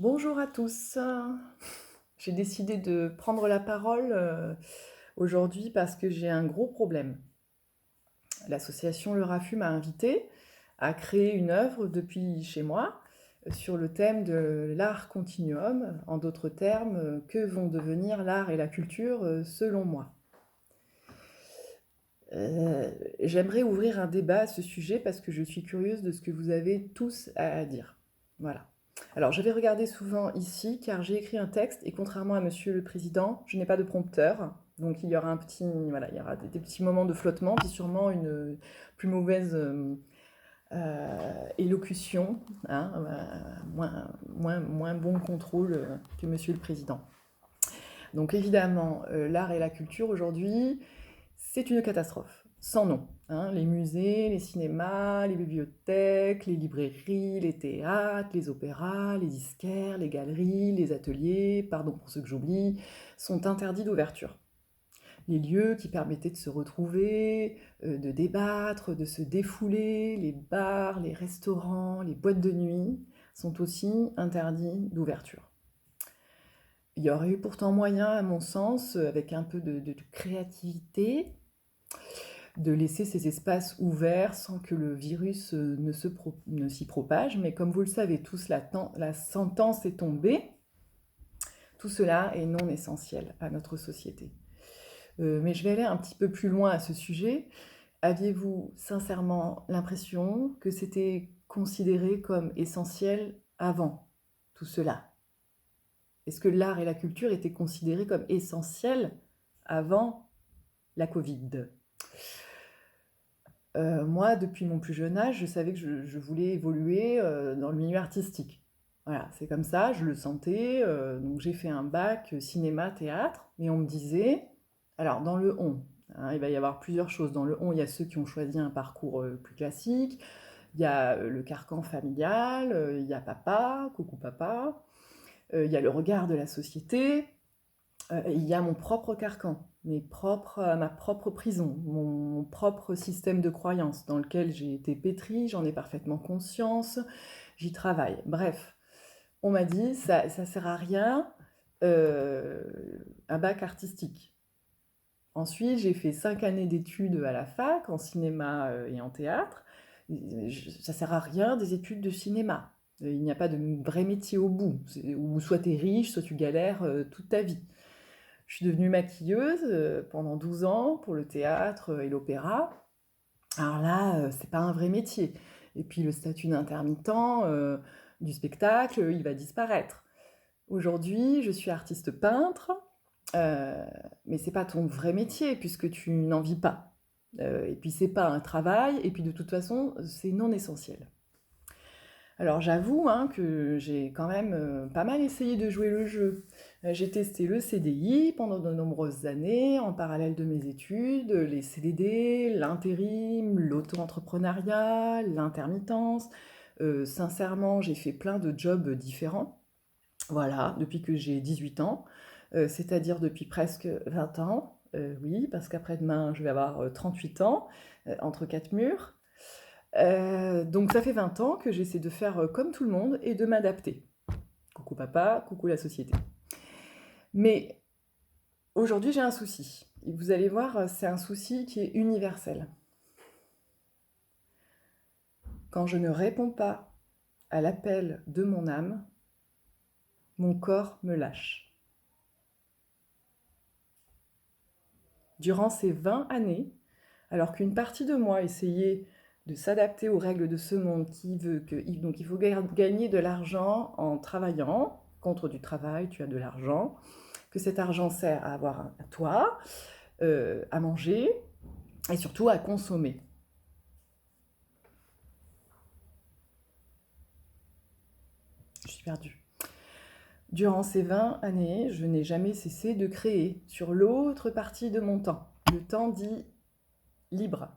Bonjour à tous. J'ai décidé de prendre la parole aujourd'hui parce que j'ai un gros problème. L'association Le Raffut m'a invitée à créer une œuvre depuis chez moi sur le thème de l'art continuum, en d'autres termes, que vont devenir l'art et la culture selon moi. Euh, J'aimerais ouvrir un débat à ce sujet parce que je suis curieuse de ce que vous avez tous à dire. Voilà. Alors, je vais regarder souvent ici car j'ai écrit un texte et contrairement à Monsieur le Président, je n'ai pas de prompteur. Donc, il y aura voilà, il y aura des petits moments de flottement, puis sûrement une plus mauvaise élocution, hein, moins bon contrôle que Monsieur le Président. Donc, évidemment, l'art et la culture aujourd'hui, c'est une catastrophe, sans nom, hein. Les musées, les cinémas, les bibliothèques, les librairies, les théâtres, les opéras, les disquaires, les galeries, les ateliers, pardon pour ceux que j'oublie, sont interdits d'ouverture. Les lieux qui permettaient de se retrouver, de débattre, de se défouler, les bars, les restaurants, les boîtes de nuit, sont aussi interdits d'ouverture. Il y aurait eu pourtant moyen, à mon sens, avec un peu de créativité, de laisser ces espaces ouverts sans que le virus ne s'y propage. Mais comme vous le savez tous, la sentence est tombée. Tout cela est non essentiel à notre société. Mais je vais aller un petit peu plus loin à ce sujet. Aviez-vous sincèrement l'impression que c'était considéré comme essentiel avant tout cela? Est-ce que l'art et la culture étaient considérés comme essentiels avant la Covid? Moi, depuis mon plus jeune âge, je savais que je voulais évoluer dans le milieu artistique. Voilà, c'est comme ça, je le sentais. Donc j'ai fait un bac cinéma-théâtre, et on me disait, alors dans le on, hein, il va y avoir plusieurs choses. Dans le on, il y a ceux qui ont choisi un parcours plus classique, il y a le carcan familial, il y a papa, coucou papa, il y a le regard de la société, il y a mon propre carcan, ma propre prison, mon propre système de croyance dans lequel j'ai été pétrie, j'en ai parfaitement conscience, j'y travaille. Bref, on m'a dit, ça sert à rien, euh, un bac artistique. Ensuite, j'ai fait 5 années d'études à la fac, en cinéma et en théâtre. Ça sert à rien des études de cinéma. Il n'y a pas de vrai métier au bout. Ou soit tu es riche, soit tu galères toute ta vie. Je suis devenue maquilleuse pendant 12 ans pour le théâtre et l'opéra. Alors là, c'est pas un vrai métier. Et puis le statut d'intermittent du spectacle, il va disparaître. Aujourd'hui, je suis artiste peintre, euh, mais c'est pas ton vrai métier puisque tu n'en vis pas. Et puis c'est pas un travail, et puis de toute façon, c'est non essentiel. Alors j'avoue hein, que j'ai quand même pas mal essayé de jouer le jeu. J'ai testé le CDI pendant de nombreuses années, en parallèle de mes études, les CDD, l'intérim, l'auto-entrepreneuriat, l'intermittence. Sincèrement, j'ai fait plein de jobs différents, voilà, depuis que j'ai 18 ans, c'est-à-dire depuis presque 20 ans. Oui, parce qu'après-demain, je vais avoir 38 ans, entre quatre murs. Donc ça fait 20 ans que j'essaie de faire comme tout le monde et de m'adapter. Coucou papa, coucou la société. Mais aujourd'hui j'ai un souci. Et vous allez voir, c'est un souci qui est universel. Quand je ne réponds pas à l'appel de mon âme, mon corps me lâche. Durant ces 20 années, alors qu'une partie de moi essayait de s'adapter aux règles de ce monde qui veut que donc il faut gagner de l'argent en travaillant, contre du travail, tu as de l'argent, que cet argent sert à avoir un toit, à manger et surtout à consommer. Je suis perdue. Durant ces 20 années, je n'ai jamais cessé de créer sur l'autre partie de mon temps, le temps dit libre.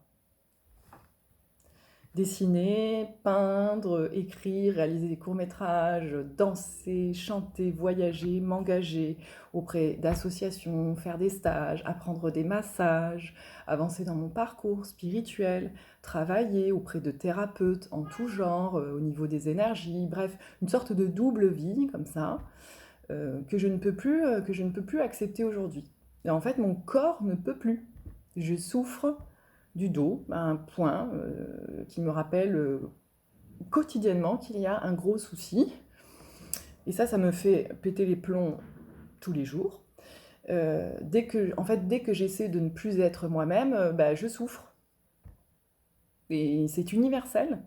Dessiner, peindre, écrire, réaliser des courts-métrages, danser, chanter, voyager, m'engager auprès d'associations, faire des stages, apprendre des massages, avancer dans mon parcours spirituel, travailler auprès de thérapeutes en tout genre, au niveau des énergies, bref, une sorte de double vie comme ça, que je ne peux plus accepter aujourd'hui. Et en fait, mon corps ne peut plus. Je souffre du dos, un point qui me rappelle quotidiennement qu'il y a un gros souci. Et ça me fait péter les plombs tous les jours. Dès que j'essaie de ne plus être moi-même, je souffre. Et c'est universel.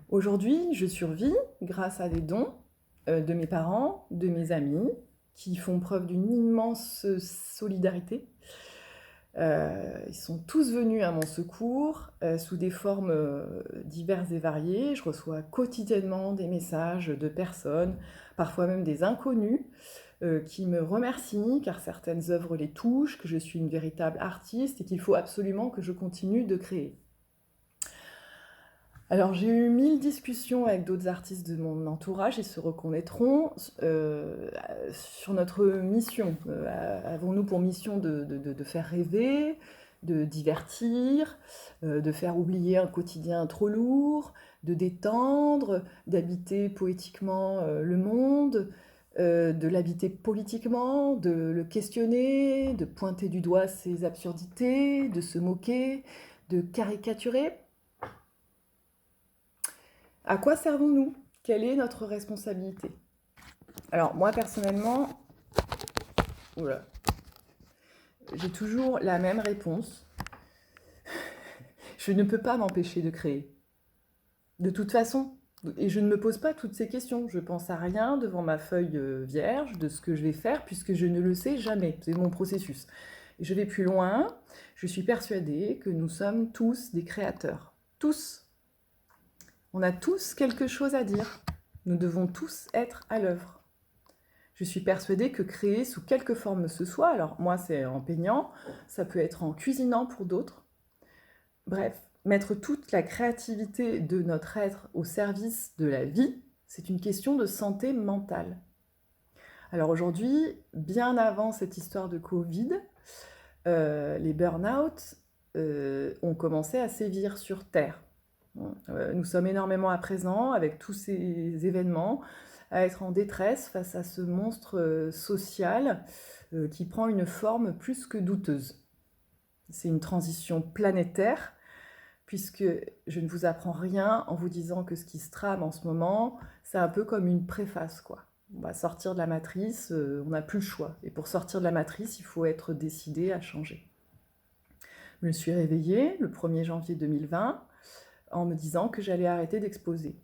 Aujourd'hui, je survis grâce à des dons de mes parents, de mes amis, qui font preuve d'une immense solidarité. Ils sont tous venus à mon secours sous des formes diverses et variées. Je reçois quotidiennement des messages de personnes, parfois même des inconnus, qui me remercient car certaines œuvres les touchent, que je suis une véritable artiste et qu'il faut absolument que je continue de créer. Alors j'ai eu 1000 discussions avec d'autres artistes de mon entourage, ils se reconnaîtront sur notre mission. Avons-nous pour mission de faire rêver, de divertir, de faire oublier un quotidien trop lourd, de détendre, d'habiter poétiquement le monde, de l'habiter politiquement, de le questionner, de pointer du doigt ses absurdités, de se moquer, de caricaturer? À quoi servons-nous? Quelle est notre responsabilité? Alors moi personnellement, oula, j'ai toujours la même réponse. Je ne peux pas m'empêcher de créer. De toute façon. Et je ne me pose pas toutes ces questions. Je pense à rien devant ma feuille vierge de ce que je vais faire puisque je ne le sais jamais. C'est mon processus. Et je vais plus loin. Je suis persuadée que nous sommes tous des créateurs. Tous. On a tous quelque chose à dire. Nous devons tous être à l'œuvre. Je suis persuadée que créer sous quelque forme ce soit, alors moi c'est en peignant, ça peut être en cuisinant pour d'autres. Bref, mettre toute la créativité de notre être au service de la vie, c'est une question de santé mentale. Alors aujourd'hui, bien avant cette histoire de Covid, les burn-out ont commencé à sévir sur Terre. Nous sommes énormément à présent, avec tous ces événements, à être en détresse face à ce monstre social qui prend une forme plus que douteuse. C'est une transition planétaire, puisque je ne vous apprends rien en vous disant que ce qui se trame en ce moment, c'est un peu comme une préface, quoi. On va sortir de la matrice, on n'a plus le choix. Et pour sortir de la matrice, il faut être décidé à changer. Je me suis réveillée le 1er janvier 2020 en me disant que j'allais arrêter d'exposer,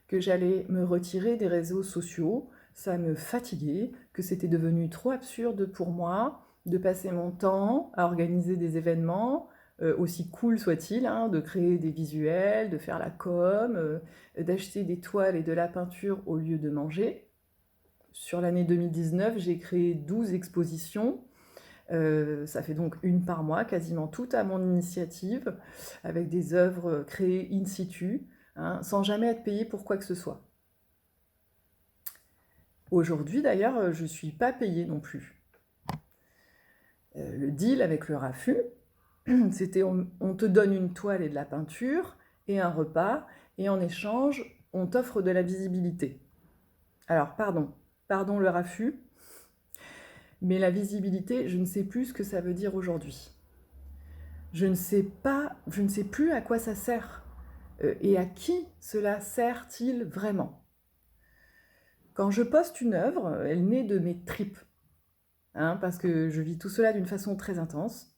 que j'allais me retirer des réseaux sociaux, ça me fatiguait, que c'était devenu trop absurde pour moi de passer mon temps à organiser des événements, aussi cool soit-il, hein, de créer des visuels, de faire la com, d'acheter des toiles et de la peinture au lieu de manger. Sur l'année 2019, j'ai créé 12 expositions. Ça fait donc une par mois, quasiment toutes à mon initiative, avec des œuvres créées in situ, hein, sans jamais être payée pour quoi que ce soit. Aujourd'hui, d'ailleurs, je ne suis pas payée non plus. Le deal avec le Raffut, c'était on te donne une toile et de la peinture et un repas, et en échange, on t'offre de la visibilité. Alors, pardon le Raffut, mais la visibilité, je ne sais plus ce que ça veut dire aujourd'hui. Je ne sais plus à quoi ça sert et à qui cela sert-il vraiment. Quand je poste une œuvre, elle naît de mes tripes, hein, parce que je vis tout cela d'une façon très intense.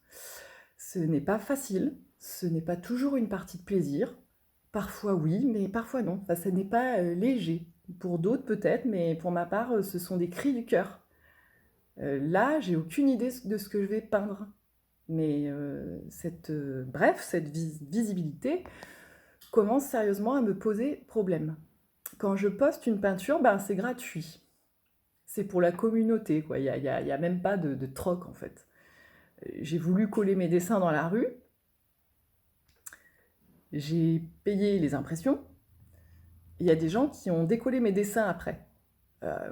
Ce n'est pas facile, ce n'est pas toujours une partie de plaisir. Parfois oui, mais parfois non. Enfin, ça n'est pas léger. Pour d'autres peut-être, mais pour ma part, ce sont des cris du cœur. Là, j'ai aucune idée de ce que je vais peindre. Mais cette visibilité commence sérieusement à me poser problème. Quand je poste une peinture, c'est gratuit. C'est pour la communauté, quoi. Il y a même pas de troc, en fait. J'ai voulu coller mes dessins dans la rue. J'ai payé les impressions. Il y a des gens qui ont décollé mes dessins après.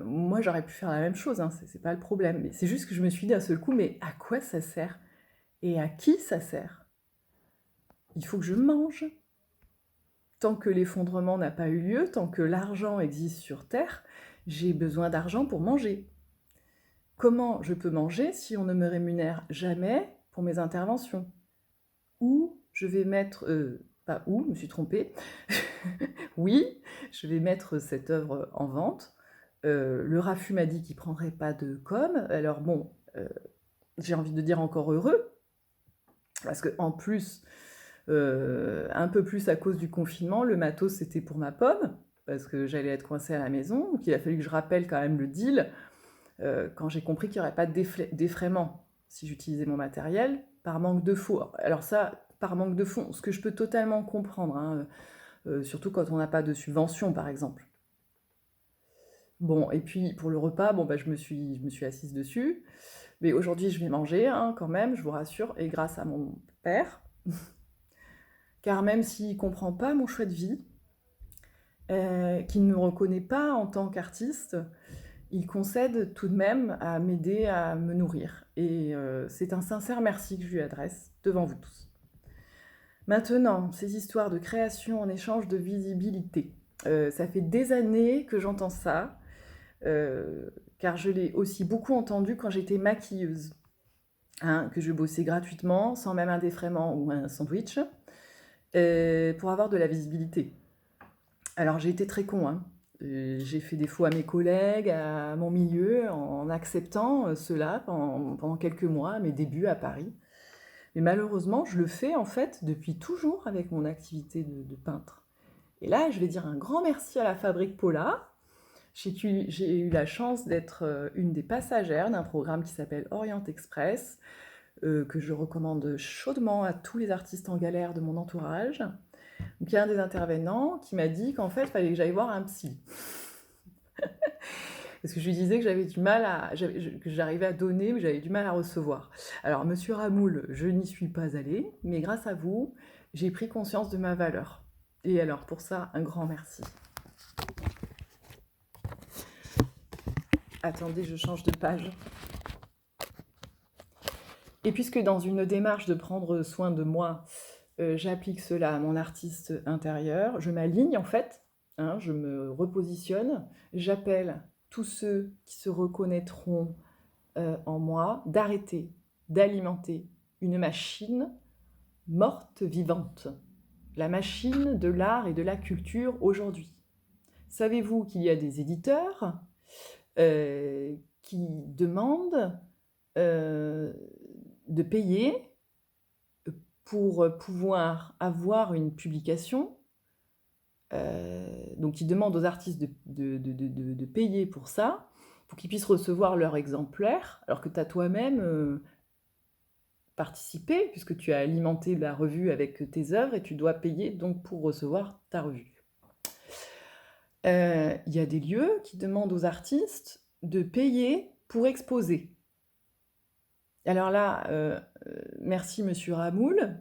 Moi, j'aurais pu faire la même chose, hein, c'est pas le problème. Mais c'est juste que je me suis dit d'un seul coup, mais à quoi ça sert? Et à qui ça sert? Il faut que je mange. Tant que l'effondrement n'a pas eu lieu, tant que l'argent existe sur Terre, j'ai besoin d'argent pour manger. Comment je peux manger si on ne me rémunère jamais pour mes interventions? Où je vais mettre... pas où, je me suis trompée. Oui, je vais mettre cette œuvre en vente. Le Rafu m'a dit qu'il ne prendrait pas de com. Alors bon, j'ai envie de dire encore heureux, parce qu'en plus, un peu plus à cause du confinement, le matos c'était pour ma pomme, parce que j'allais être coincée à la maison, donc il a fallu que je rappelle quand même le deal, quand j'ai compris qu'il n'y aurait pas d'effraiement si j'utilisais mon matériel, par manque de fonds. Alors ça, par manque de fonds, ce que je peux totalement comprendre, hein, surtout quand on n'a pas de subvention par exemple. Bon, et puis pour le repas, bon, bah, je me suis assise dessus. Mais aujourd'hui, je vais manger, hein, quand même, je vous rassure, et grâce à mon père. Car même s'il ne comprend pas mon choix de vie, qu'il ne me reconnaît pas en tant qu'artiste, il concède tout de même à m'aider à me nourrir. Et c'est un sincère merci que je lui adresse devant vous tous. Maintenant, ces histoires de création en échange de visibilité. Ça fait des années que j'entends ça. Car je l'ai aussi beaucoup entendu quand j'étais maquilleuse, hein, que je bossais gratuitement, sans même un défraiement ou un sandwich, pour avoir de la visibilité. Alors j'ai été très con, hein. J'ai fait des faux à mes collègues, à mon milieu, en acceptant cela pendant quelques mois, à mes débuts à Paris. Mais malheureusement, je le fais en fait depuis toujours avec mon activité de peintre. Et là, je vais dire un grand merci à la Fabrique Paula. J'ai eu la chance d'être une des passagères d'un programme qui s'appelle Orient Express, que je recommande chaudement à tous les artistes en galère de mon entourage. Donc il y a un des intervenants qui m'a dit qu'en fait, il fallait que j'aille voir un psy. Parce que je lui disais que j'avais du mal que j'arrivais à donner, mais j'avais du mal à recevoir. Alors, monsieur Ramoul, je n'y suis pas allée, mais grâce à vous, j'ai pris conscience de ma valeur. Et alors, pour ça, un grand merci. Attendez, je change de page. Et puisque dans une démarche de prendre soin de moi, j'applique cela à mon artiste intérieur, je m'aligne en fait, hein, je me repositionne, j'appelle tous ceux qui se reconnaîtront en moi d'arrêter d'alimenter une machine morte vivante, la machine de l'art et de la culture aujourd'hui. Savez-vous qu'il y a des éditeurs qui demandent de payer pour pouvoir avoir une publication, donc ils demandent aux artistes de payer pour ça, pour qu'ils puissent recevoir leur exemplaire, alors que tu as toi-même participé, puisque tu as alimenté la revue avec tes œuvres, et tu dois payer donc pour recevoir ta revue. Il y a des lieux qui demandent aux artistes de payer pour exposer. Alors là, merci monsieur Ramoul,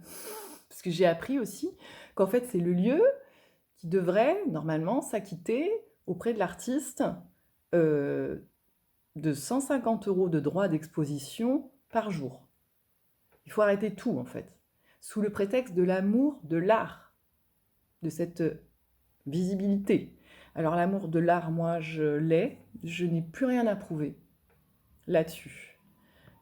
parce que j'ai appris aussi qu'en fait c'est le lieu qui devrait normalement s'acquitter auprès de l'artiste de 150 € de droits d'exposition par jour. Il faut arrêter tout en fait, sous le prétexte de l'amour de l'art, de cette visibilité. Alors l'amour de l'art, moi je l'ai, je n'ai plus rien à prouver là-dessus.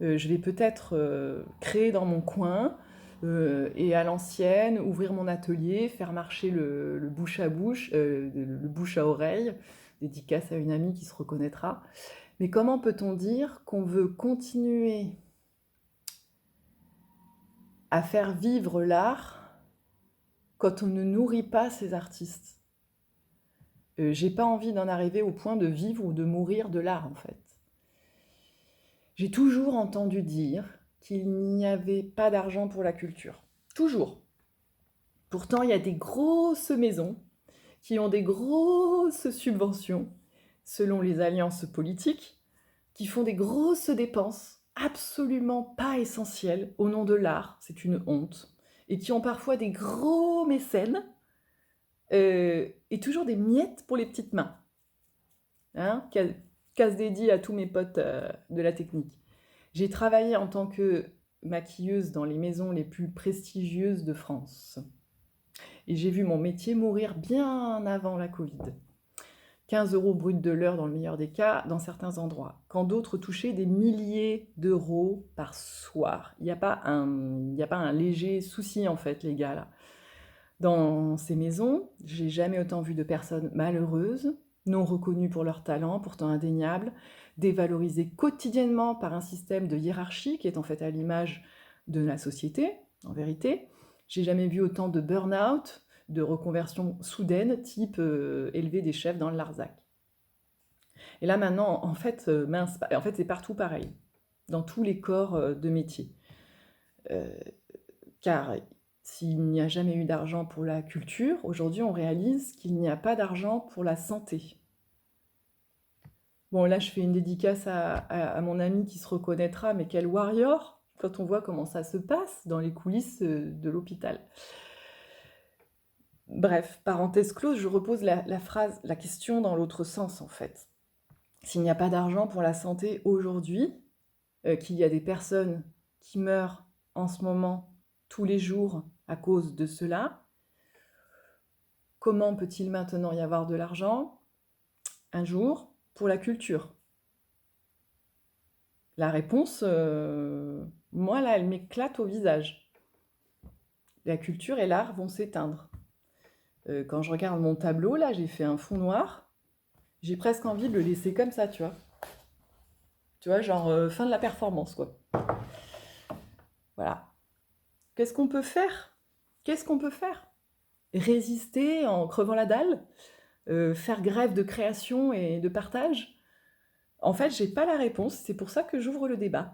Je vais peut-être créer dans mon coin et à l'ancienne, ouvrir mon atelier, faire marcher le bouche à bouche, le bouche à oreille, dédicace à une amie qui se reconnaîtra. Mais comment peut-on dire qu'on veut continuer à faire vivre l'art quand on ne nourrit pas ces artistes? J'ai pas envie d'en arriver au point de vivre ou de mourir de l'art en fait. J'ai toujours entendu dire qu'il n'y avait pas d'argent pour la culture. Toujours. Pourtant, il y a des grosses maisons qui ont des grosses subventions, selon les alliances politiques, qui font des grosses dépenses absolument pas essentielles au nom de l'art. C'est une honte. et qui ont parfois des gros mécènes et toujours des miettes pour les petites mains. Hein, casse dédié à tous mes potes de la technique. J'ai travaillé en tant que maquilleuse dans les maisons les plus prestigieuses de France. Et j'ai vu mon métier mourir bien avant la Covid. 15 € brut de l'heure dans le meilleur des cas, dans certains endroits, quand d'autres touchaient des milliers d'euros par soir. Il n'y a pas un léger souci, en fait, les gars, là. Dans ces maisons, j'ai jamais autant vu de personnes malheureuses, non reconnues pour leur talent, pourtant indéniables, dévalorisées quotidiennement par un système de hiérarchie qui est en fait à l'image de la société, en vérité. J'ai jamais vu autant de burn-out, de reconversion soudaine, type élever des chefs dans le Larzac. Et là maintenant, en fait, c'est partout pareil, dans tous les corps de métier. Car s'il n'y a jamais eu d'argent pour la culture, aujourd'hui on réalise qu'il n'y a pas d'argent pour la santé. Bon, là je fais une dédicace à mon ami qui se reconnaîtra, mais quel warrior, quand on voit comment ça se passe dans les coulisses de l'hôpital. Bref, parenthèse close, je repose la question dans l'autre sens en fait. S'il n'y a pas d'argent pour la santé aujourd'hui, qu'il y a des personnes qui meurent en ce moment tous les jours à cause de cela, comment peut-il maintenant y avoir de l'argent un jour pour la culture? La réponse, moi là, elle m'éclate au visage. La culture et l'art vont s'éteindre. Quand je regarde mon tableau, là, j'ai fait un fond noir. J'ai presque envie de le laisser comme ça, tu vois. Tu vois, genre fin de la performance, quoi. Voilà. Qu'est-ce qu'on peut faire? Résister en crevant la dalle? Faire grève de création et de partage? En fait, j'ai pas la réponse, c'est pour ça que j'ouvre le débat.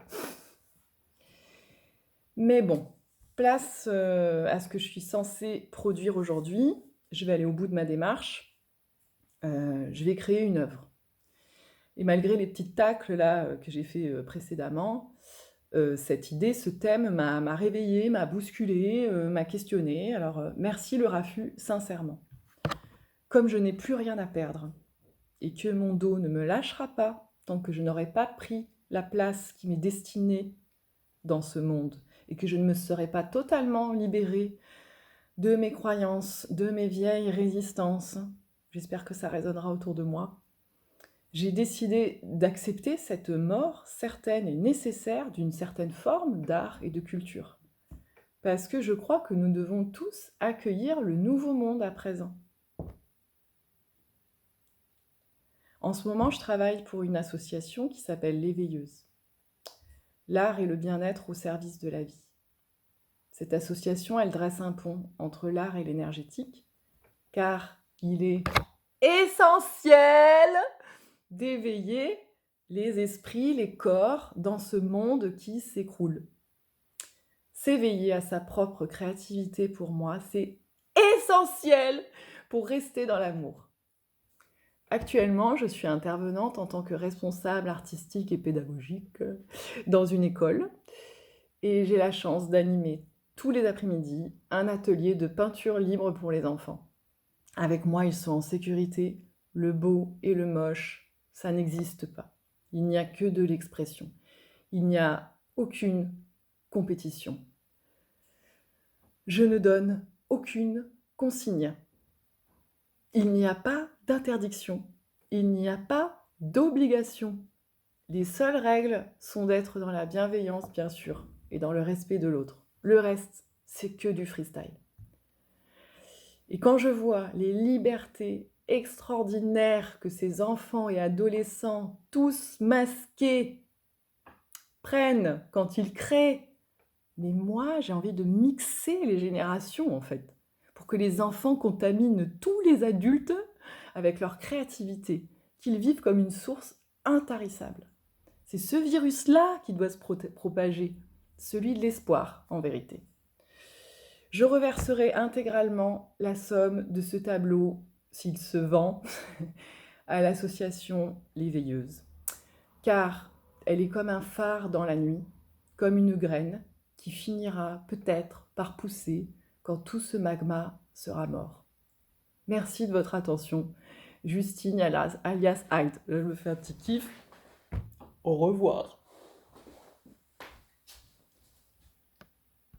Mais bon, place à ce que je suis censée produire aujourd'hui. Je vais aller au bout de ma démarche. Je vais créer une œuvre. Et malgré les petites tacles là que j'ai fait précédemment, cette idée, ce thème m'a réveillée, m'a bousculée, m'a questionnée. Alors merci le raffut, sincèrement. Comme je n'ai plus rien à perdre et que mon dos ne me lâchera pas tant que je n'aurai pas pris la place qui m'est destinée dans ce monde et que je ne me serai pas totalement libérée de mes croyances, de mes vieilles résistances, j'espère que ça résonnera autour de moi, j'ai décidé d'accepter cette mort certaine et nécessaire d'une certaine forme d'art et de culture. Parce que je crois que nous devons tous accueillir le nouveau monde à présent. En ce moment, je travaille pour une association qui s'appelle L'Éveilleuse. L'art et le bien-être au service de la vie. Cette association, elle dresse un pont entre l'art et l'énergétique, car il est essentiel d'éveiller les esprits, les corps dans ce monde qui s'écroule. S'éveiller à sa propre créativité, pour moi, c'est essentiel pour rester dans l'amour. Actuellement, je suis intervenante en tant que responsable artistique et pédagogique dans une école et j'ai la chance d'animer tous les après-midi un atelier de peinture libre pour les enfants. Avec moi, ils sont en sécurité, le beau et le moche, ça n'existe pas. Il n'y a que de l'expression. Il n'y a aucune compétition. Je ne donne aucune consigne. Il n'y a pas d'interdiction. Il n'y a pas d'obligation. Les seules règles sont d'être dans la bienveillance, bien sûr, et dans le respect de l'autre. Le reste, c'est que du freestyle. Et quand je vois les libertés extraordinaires que ces enfants et adolescents, tous masqués, prennent quand ils créent, mais moi, j'ai envie de mixer les générations, en fait, pour que les enfants contaminent tous les adultes avec leur créativité, qu'ils vivent comme une source intarissable. C'est ce virus-là qui doit se propager, celui de l'espoir, en vérité. Je reverserai intégralement la somme de ce tableau, s'il se vend, à l'association L'Éveilleuse. Car elle est comme un phare dans la nuit, comme une graine qui finira peut-être par pousser quand tout ce magma sera mort. Merci de votre attention. Justine alias Hyde. Je me fais un petit kiff. Au revoir.